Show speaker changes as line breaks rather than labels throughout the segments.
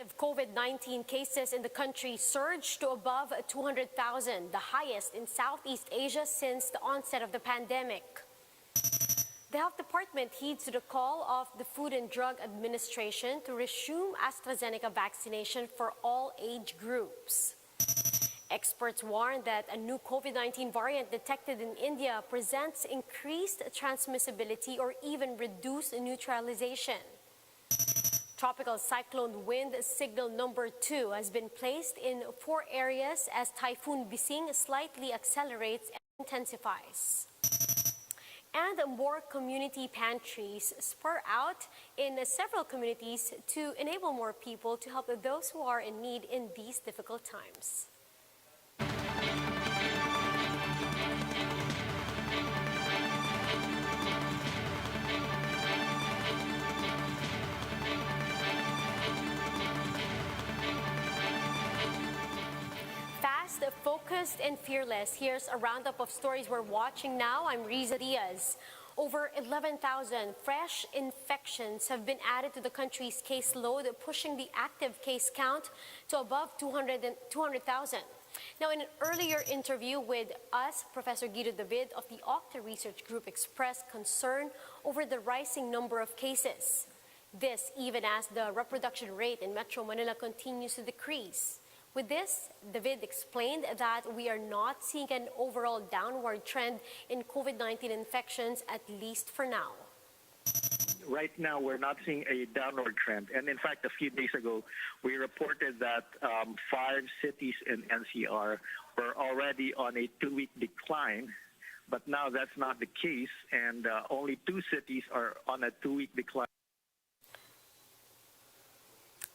COVID-19 cases in the country surged to above 200,000, the highest in Southeast Asia since the onset of the pandemic. The Health Department heeds to the call of the Food and Drug Administration to resume AstraZeneca vaccination for all age groups. Experts warn that a new COVID-19 variant detected in India presents increased transmissibility or even reduced neutralization. Tropical cyclone wind signal number 2 has been placed in 4 areas as Typhoon Bising slightly accelerates and intensifies. And more community pantries spur out in several communities to enable more people to help those who are in need in these difficult times. Focused and fearless. Here's a roundup of stories we're watching now. I'm Riza Diaz. Over 11,000 fresh infections have been added to the country's caseload, pushing the active case count to above 200,000. Now, in an earlier interview with us, Professor Guido David of the Octa Research Group expressed concern over the rising number of cases. This even as the reproduction rate in Metro Manila continues to decrease. With this, David explained that we are not seeing an overall downward trend in COVID-19 infections, at least for now.
Right now, we're not seeing a downward trend. And in fact, a few days ago, we reported that 5 cities in NCR were already on a 2-week decline. But now that's not the case, and only 2 cities are on a 2-week decline.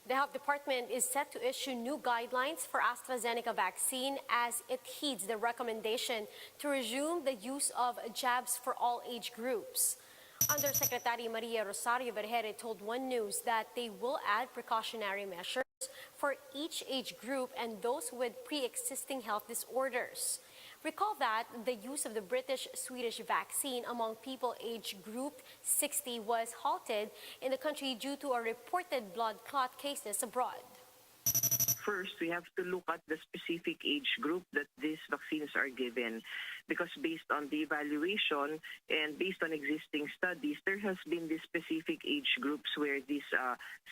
The Health Department is set to issue new guidelines for AstraZeneca vaccine as it heeds the recommendation to resume the use of jabs for all age groups. Undersecretary Maria Rosario Vergeire told One News that they will add precautionary measures for each age group and those with pre-existing health disorders. Recall that the use of the British-Swedish vaccine among people age group 60 was halted in the country due to a reported blood clot cases abroad.
First, we have to look at the specific age group that these vaccines are given, because based on the evaluation and based on existing studies, there has been these specific age groups where this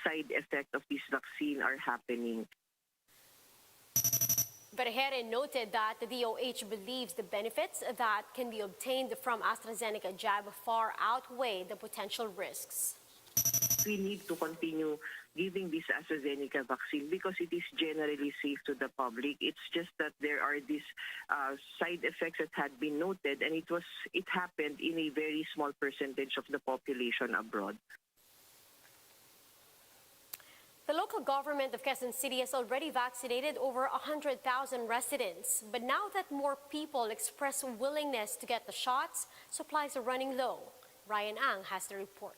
side effect of this vaccine are happening.
Vergeire noted that the DOH believes the benefits that can be obtained from AstraZeneca jab far outweigh the potential risks.
We need to continue giving this AstraZeneca vaccine because it is generally safe to the public. It's just that there are these side effects that had been noted, and it happened in a very small percentage of the population abroad.
The local government of Quezon City has already vaccinated over 100,000 residents. But now that more people express willingness to get the shots, supplies are running low. Ryan Ang has the report.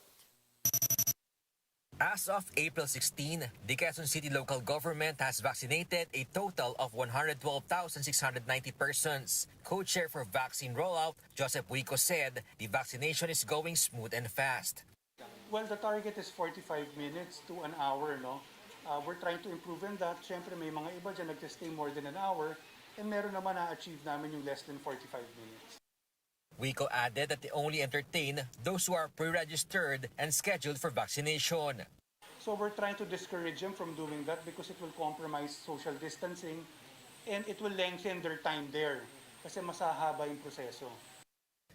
As of April 16, the Quezon City local government has vaccinated a total of 112,690 persons. Co-chair for vaccine rollout, Joseph Buico, said the vaccination is going smooth and fast.
Well, the target is 45 minutes to an hour, no? We're trying to improve on that. Siyempre, may mga iba dyan nag-stay more than an hour, and meron naman na-achieve namin yung less than 45 minutes.
Buico added that they only entertain those who are pre-registered and scheduled for vaccination.
So we're trying to discourage them from doing that because it will compromise social distancing and it will lengthen their time there kasi masahaba yung proseso.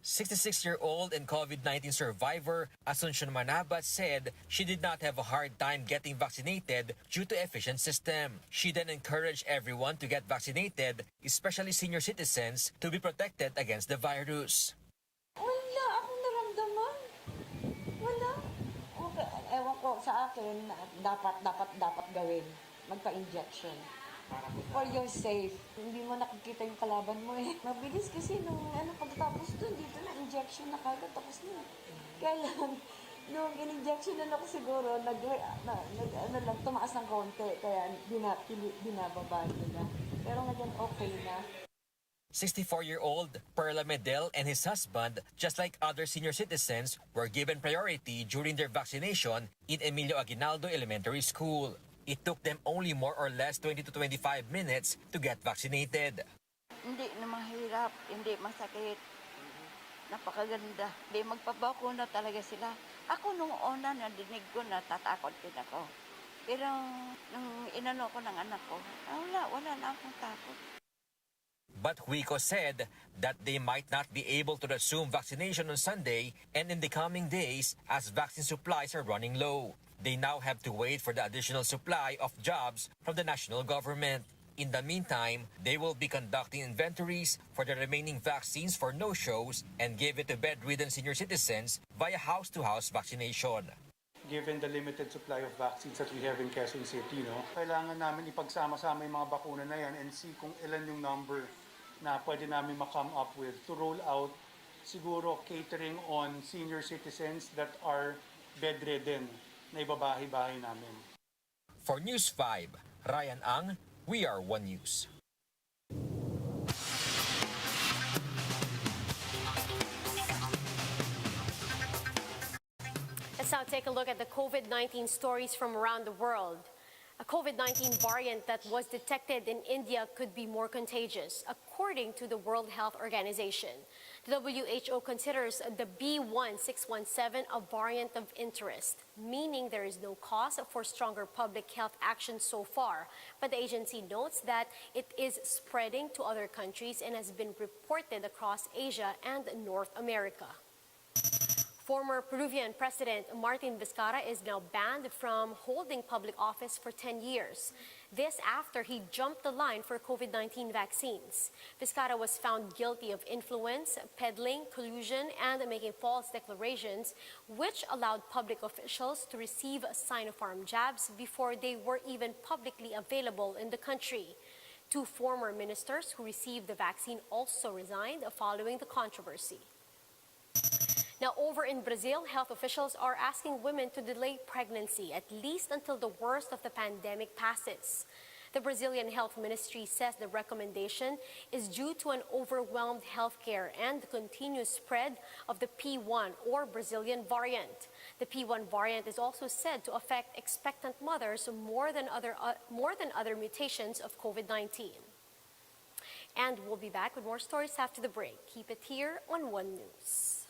66-year-old and COVID-19 survivor Asuncion Manabat said she did not have a hard time getting vaccinated due to efficient system. She then encouraged everyone to get vaccinated, especially senior citizens, to be protected against the virus.
Wala akong naramdaman. Wala. Okay. Ewan ko sa akin, dapat gawin. Magpa-injection. For your safe. Hindi mo nakikita yung kalaban mo eh. Mabilis kasi nung pagkatapos dun, dito na injection na kagad tapos na. Kaya lang, nung in-injection na ako siguro, tumaas ng konti. Kaya binababa nila. Pero ngayon okay na.
64-year-old Perla Medel and his husband, just like other senior citizens, were given priority during their vaccination in Emilio Aguinaldo Elementary School. It took them only more or less 20 to 25 minutes to get vaccinated.
Hindi na mahirap, hindi masakit. Napakaganda. Di magpabakuna talaga sila. Ako nung una nadinig ko, natatakot din ako. Pero nung inano ko ng anak ko, wala na akong takot.
But Huico said that they might not be able to resume vaccination on Sunday and in the coming days as vaccine supplies are running low. They now have to wait for the additional supply of jobs from the national government. In the meantime, they will be conducting inventories for the remaining vaccines for no-shows and give it to bedridden senior citizens via house-to-house vaccination.
Given the limited supply of vaccines that we have in Quezon City, kailangan namin ipagsama-sama yung mga bakuna na yan and see kung ilan yung number na pwede namin ma-come up with to roll out, siguro catering on senior citizens that are bedridden na ibabahay-bahay namin.
For News 5, Ryan Ang, We Are One News.
Let's now take a look at the COVID-19 stories from around the world. A COVID-19 variant that was detected in India could be more contagious, according to the World Health Organization. The WHO considers the B1617 a variant of interest, meaning there is no cause for stronger public health action so far. But the agency notes that it is spreading to other countries and has been reported across Asia and North America. Former Peruvian President Martin Vizcarra is now banned from holding public office for 10 years. This after he jumped the line for COVID-19 vaccines. Vizcarra was found guilty of influence, peddling, collusion, and making false declarations, which allowed public officials to receive Sinopharm jabs before they were even publicly available in the country. Two former ministers who received the vaccine also resigned following the controversy. Now, over in Brazil, health officials are asking women to delay pregnancy at least until the worst of the pandemic passes. The Brazilian Health Ministry says the recommendation is due to an overwhelmed healthcare and the continuous spread of the P1 or Brazilian variant. The P1 variant is also said to affect expectant mothers more than other mutations of COVID-19. And we'll be back with more stories after the break. Keep it here on One News.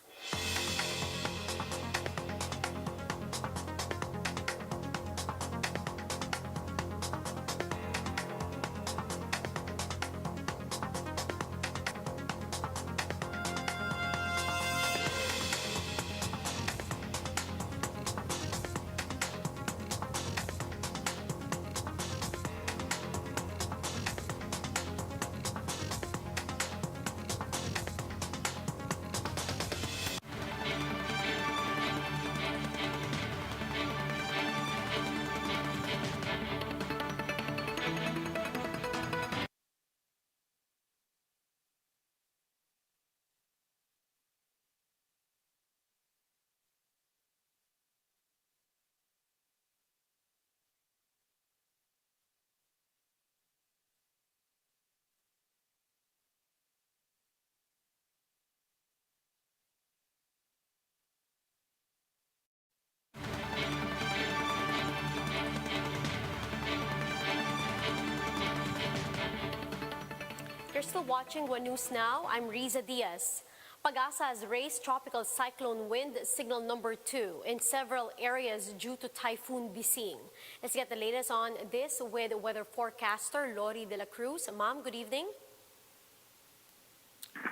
You're still watching One News Now. I'm Riza Diaz. Pag-asa has raised tropical cyclone wind signal number 2 in several areas due to Typhoon Bising. Let's get the latest on this with weather forecaster Lori De La Cruz. Ma'am, good evening.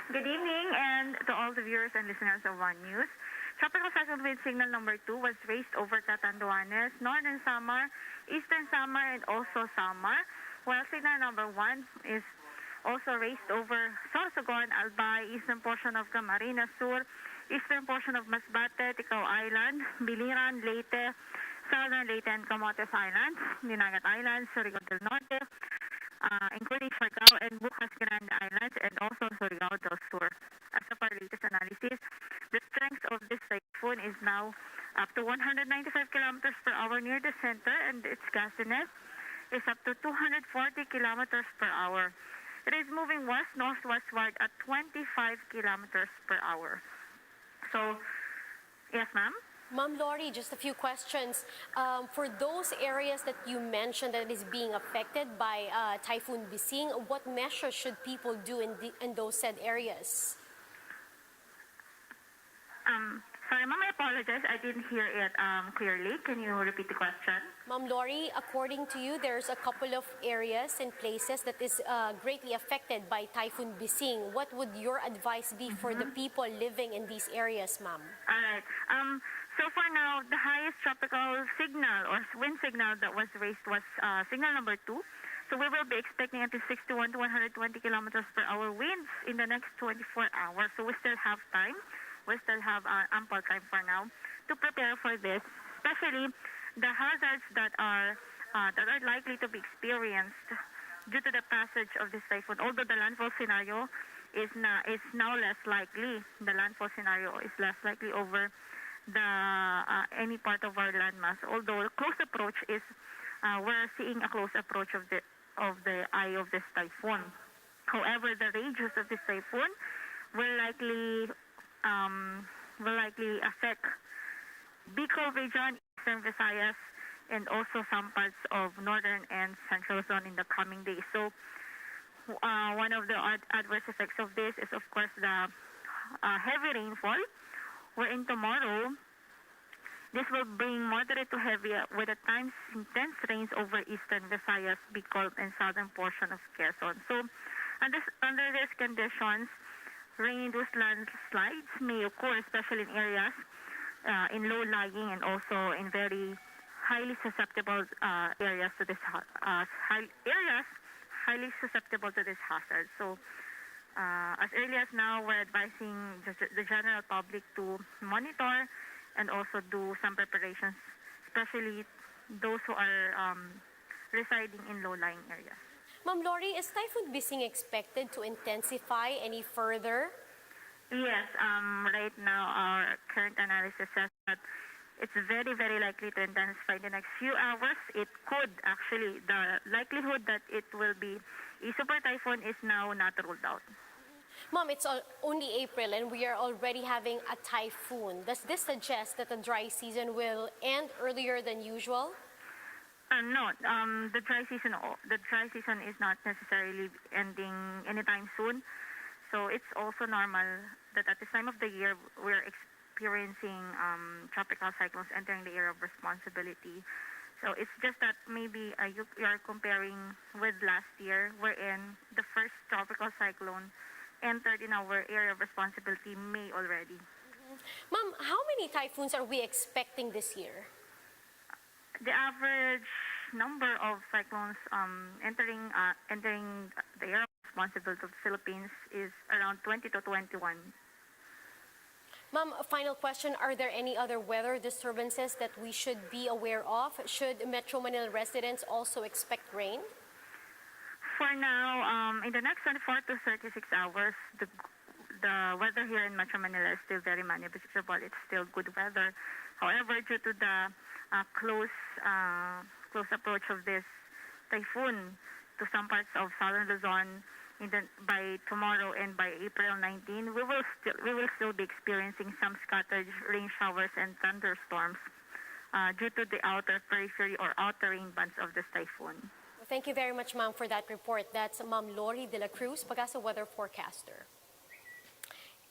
Good evening, and to all the viewers and listeners of One News. Tropical cyclone wind signal number 2 was raised over Catanduanes, northern Samar, eastern Samar, and also Samar, while signal number 1 is also raised over Sorsogon, Albay, eastern portion of Camarines Sur, eastern portion of Masbate, Ticao Island, Biliran, Leyte, southern Leyte and Camotes Islands, Dinagat Islands, Surigao del Norte, including Siargao and Bukas Grande Islands, and also Surigao del Sur. As of our latest analysis, the strength of this typhoon is now up to 195 kilometers per hour near the center, and its gustiness is up to 240 kilometers per hour. It is moving west-northwestward at 25 kilometers per hour. So, yes, ma'am?
Ma'am Lori, just a few questions. For those areas that you mentioned that is being affected by Typhoon Bising, what measures should people do in those said areas?
Sorry, ma'am, I apologize. I didn't hear it clearly. Can you repeat the question?
Ma'am Lori, according to you, there's a couple of areas and places that is greatly affected by Typhoon Bising. What would your advice be for the people living in these areas, ma'am?
All right. So for now, the highest tropical signal or wind signal that was raised was signal number 2. So we will be expecting up to 61 to 120 kilometers per hour winds in the next 24 hours. So we still have time. We still have ample time for now to prepare for this, especially the hazards that are likely to be experienced due to the passage of this typhoon. Although the landfall scenario is now less likely, the landfall scenario is less likely over the any part of our landmass. Although close approach is, we're seeing a close approach of the eye of this typhoon. However, the ranges of this typhoon will likely affect Bicol region, Eastern Visayas, and also some parts of northern and central zone in the coming days. So one of the adverse effects of this is, of course, the heavy rainfall, wherein tomorrow this will bring moderate to heavy with at times intense rains over Eastern Visayas, Bicol, and southern portion of Quezon. So under these conditions, rain-induced landslides may occur, especially in areas in low-lying and also in very highly susceptible areas to this highly susceptible to this hazard. So as early as now, we're advising the general public to monitor and also do some preparations, especially those who are residing in low-lying areas.
Ma'am Lori, is Typhoon Bising expected to intensify any further?
Yes, right now our current analysis says that it's very, very likely to intensify in the next few hours. It could actually, the likelihood that it will be a super typhoon is now not ruled out.
Ma'am, it's only April and we are already having a typhoon. Does this suggest that the dry season will end earlier than usual?
No, the dry season is not necessarily ending anytime soon. So it's also normal that at this time of the year we're experiencing tropical cyclones entering the area of responsibility. So it's just that maybe you are comparing with last year, wherein the first tropical cyclone entered in our area of responsibility May already.
Ma'am, how many typhoons are we expecting this year?
The average number of cyclones entering the area of responsibility of the Philippines is around 20 to 21.
Ma'am, a final question. Are there any other weather disturbances that we should be aware of? Should Metro Manila residents also expect rain?
For now, in the next 24 to 36 hours, the weather here in Metro Manila is still very manageable. It's still good weather. However, due to the close approach of this typhoon to some parts of southern Luzon by tomorrow and by April 19, we will still be experiencing some scattered rain showers and thunderstorms due to the outer periphery or outer rain bands of this typhoon.
Thank you very much, ma'am, for that report. That's Ma'am Lori De La Cruz, Pagasa weather forecaster.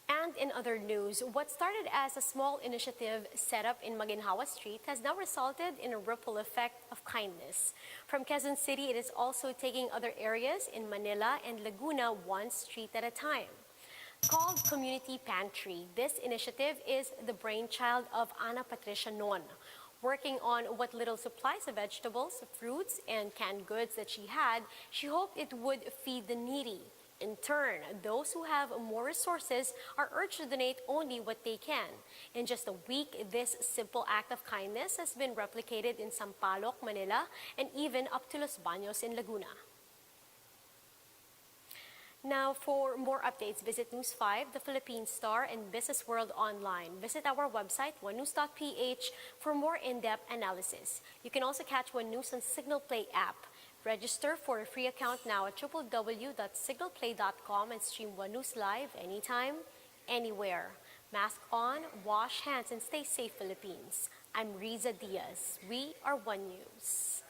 And in other news, what started as a small initiative set up in Maginhawa Street has now resulted in a ripple effect of kindness. From Quezon City, it is also taking other areas in Manila and Laguna one street at a time. Called Community Pantry, this initiative is the brainchild of Ana Patricia Non. Working on what little supplies of vegetables, fruits, and canned goods that she had, she hoped it would feed the needy. In turn, those who have more resources are urged to donate only what they can. In just a week, this simple act of kindness has been replicated in Sampaloc, Manila, and even up to Los Baños in Laguna. Now, for more updates, visit News 5, The Philippine Star, and Business World Online. Visit our website, onenews.ph, for more in-depth analysis. You can also catch One News on Signal Play app. Register for a free account now at www.signalplay.com and stream One News live anytime, anywhere. Mask on, wash hands, and stay safe, Philippines. I'm Riza Diaz. We are One News.